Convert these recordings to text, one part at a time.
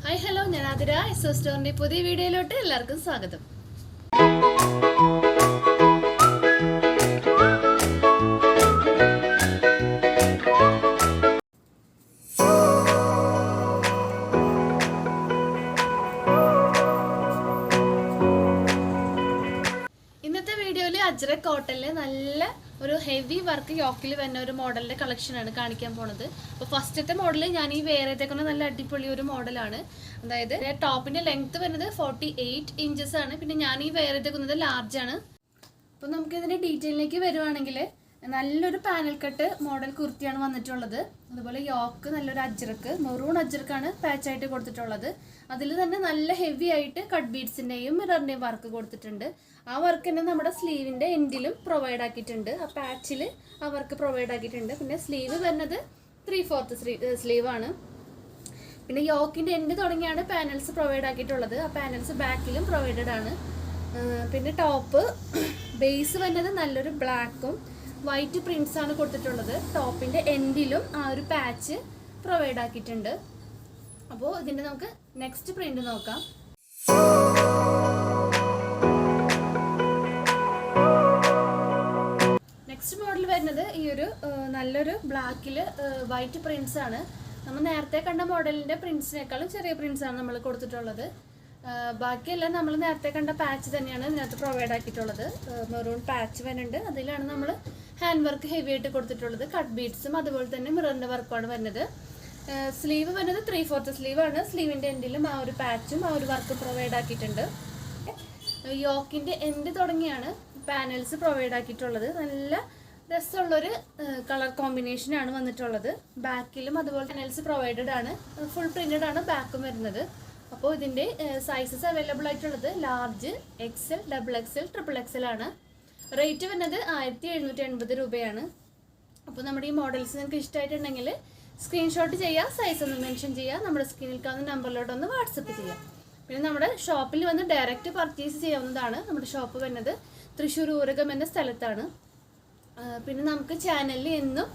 Hi hello, ഞാൻ Athira. S സ്റ്റോറിന്റെ പുതിയ വീഡിയോയിലോട്ട് എല്ലാവർക്കും സ്വാഗതം. ഇന്നത്തെ വീഡിയോയിൽ അജ്രക് കോട്ടണിൽ നല്ല ഒരു ഹെവി വർക്ക് യോക്കിൽ വരുന്ന ഒരു മോഡലിന്റെ കളക്ഷനാണ് കാണിക്കാൻ പോണത്. അപ്പോൾ ഫസ്റ്റത്തെ മോഡൽ ഞാൻ ഈ വേറെത്തേക്കുന്ന നല്ല അടിപൊളി ഒരു മോഡലാണ്. അതായത് ടോപ്പിന്റെ ലെങ്ത് വരുന്നത് 48 ഇഞ്ചസ് ആണ്. പിന്നെ ഞാൻ ഈ വേറെത്തേക്കുന്നത് ലാർജ് ആണ്. അപ്പോൾ നമുക്ക് ഇതിന്റെ ഡീറ്റെയിലേക്ക് വരുവാണെങ്കിൽ നല്ലൊരു പാനൽ കട്ട് മോഡൽ കുർത്തിയാണ് വന്നിട്ടുള്ളത്. അതുപോലെ യോക്ക് നല്ലൊരു അജ്രക്ക്, മെറൂൺ അജ്രക്കാണ് പാച്ചായിട്ട് കൊടുത്തിട്ടുള്ളത്. അതിൽ തന്നെ നല്ല ഹെവി ആയിട്ട് കട്ട് ബീഡ്സിന്റെയും മിററിന്റെയും വർക്ക് കൊടുത്തിട്ടുണ്ട്. ആ വർക്ക് തന്നെ നമ്മുടെ സ്ലീവിന്റെ എൻഡിലും പ്രൊവൈഡ് ആക്കിയിട്ടുണ്ട്. ആ പാച്ചിൽ ആ വർക്ക് പ്രൊവൈഡ് ആക്കിയിട്ടുണ്ട്. പിന്നെ സ്ലീവ് വരുന്നത് 3/4 സ്ലീവ് ആണ്. പിന്നെ യോക്കിന്റെ എൻഡ് തുടങ്ങിയാണ് പാനൽസ് പ്രൊവൈഡ് ആക്കിയിട്ടുള്ളത്. ആ പാനൽസ് ബാക്കിലും പ്രൊവൈഡഡ് ആണ്. പിന്നെ ടോപ്പ് ബേസ് വരുന്നത് നല്ലൊരു ബ്ലാക്കും വൈറ്റ് പ്രിന്റ്സ് ആണ് കൊടുത്തിട്ടുള്ളത്. ടോപ്പിന്റെ എൻഡിലും ആ ഒരു പാച്ച് പ്രൊവൈഡ് ആക്കിയിട്ടുണ്ട്. അപ്പോൾ ഇതിന്റെ നമുക്ക് നെക്സ്റ്റ് പ്രിന്റ് നോക്കാം. നെക്സ്റ്റ് മോഡൽ വരുന്നത് ഈ ഒരു നല്ലൊരു ബ്ലാക്കില് വൈറ്റ് പ്രിന്റ്സ് ആണ്. നമ്മൾ നേരത്തെ കണ്ട മോഡലിന്റെ പ്രിന്റ്സിനേക്കാളും ചെറിയ പ്രിന്റ്സ് ആണ് നമ്മൾ കൊടുത്തിട്ടുള്ളത്. ബാക്കിയെല്ലാം നമ്മൾ നേരത്തെ കണ്ട പാച്ച് തന്നെയാണ് ഇതിനകത്ത് പ്രൊവൈഡ് ആക്കിയിട്ടുള്ളത്. മെറൂൺ പാച്ച് വരുന്നുണ്ട്. അതിലാണ് നമ്മൾ ഹാൻഡ് വർക്ക് ഹെവി ആയിട്ട് കൊടുത്തിട്ടുള്ളത്. കട്ട് ബീഡ്സും അതുപോലെ തന്നെ മിററിന്റെ വർക്കുമാണ് വരുന്നത്. സ്ലീവ് വരുന്നത് 3/4 സ്ലീവ് ആണ്. സ്ലീവിന്റെ എൻഡിലും ആ ഒരു പാച്ചും ആ ഒരു വർക്ക് പ്രൊവൈഡ് ആക്കിയിട്ടുണ്ട്. യോക്കിന്റെ എൻഡ് തുടങ്ങിയാണ് പാനൽസ് പ്രൊവൈഡ് ആക്കിയിട്ടുള്ളത്. നല്ല രസമുള്ളൊരു കളർ കോമ്പിനേഷൻ ആണ് വന്നിട്ടുള്ളത്. ബാക്കിലും അതുപോലെ പാനൽസ് പ്രൊവൈഡഡ് ആണ്. ഫുൾ പ്രിന്റഡ് ആണ് ബാക്കും വരുന്നത്. അപ്പോൾ ഇതിന്റെ സൈസസ് അവൈലബിൾ ആയിട്ടുള്ളത് ലാർജ്, XL, XXL, XXL ആണ്. റേറ്റ് വരുന്നത് 1780 രൂപയാണ്. അപ്പോൾ നമ്മുടെ ഈ മോഡൽസ് നിങ്ങൾക്ക് ഇഷ്ടമായിട്ടുണ്ടെങ്കിൽ സ്ക്രീൻഷോട്ട് ചെയ്യുക, സൈസ് ഒന്ന് മെൻഷൻ ചെയ്യുക, നമ്മുടെ സ്ക്രീനിൽ കാണുന്ന നമ്പറിലോട്ട് ഒന്ന് വാട്സപ്പ് ചെയ്യുക. പിന്നെ നമ്മുടെ ഷോപ്പിൽ വന്ന് ഡയറക്റ്റ് പർച്ചേസ് ചെയ്യാവുന്നതാണ്. നമ്മുടെ ഷോപ്പ് വരുന്നത് തൃശ്ശൂർ ഊരകം എന്ന സ്ഥലത്താണ്. പിന്നെ നമുക്ക് ചാനലിൽ എന്നും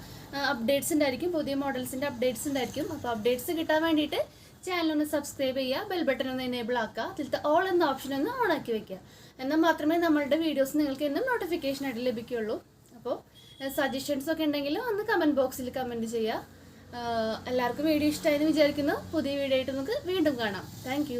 അപ്ഡേറ്റ്സ് ഉണ്ടായിരിക്കും, പുതിയ മോഡൽസിൻ്റെ അപ്ഡേറ്റ്സ് ഉണ്ടായിരിക്കും. അപ്പോൾ അപ്ഡേറ്റ്സ് കിട്ടാൻ വേണ്ടിയിട്ട് ചാനൽ ഒന്ന് സബ്സ്ക്രൈബ് ചെയ്യുക, ബെൽ ബട്ടൺ ഒന്ന് എനേബിൾ ആക്കുക, അതിലത്തെ ഓൾ എന്ന ഓപ്ഷൻ ഒന്ന് ഓൺ ആക്കി വെക്കുക. എന്നാൽ മാത്രമേ നമ്മളുടെ വീഡിയോസ് നിങ്ങൾക്ക് എന്നും നോട്ടിഫിക്കേഷൻ ആയിട്ട് ലഭിക്കുകയുള്ളൂ. അപ്പോൾ സജഷൻസ് ഒക്കെ ഉണ്ടെങ്കിൽ ഒന്ന് കമൻറ്റ് ബോക്സിൽ കമൻറ്റ് ചെയ്യുക. എല്ലാവർക്കും വീഡിയോ ഇഷ്ടമായെന്ന് വിചാരിക്കുന്നു. പുതിയ വീഡിയോ ആയിട്ട് നമുക്ക് വീണ്ടും കാണാം. താങ്ക്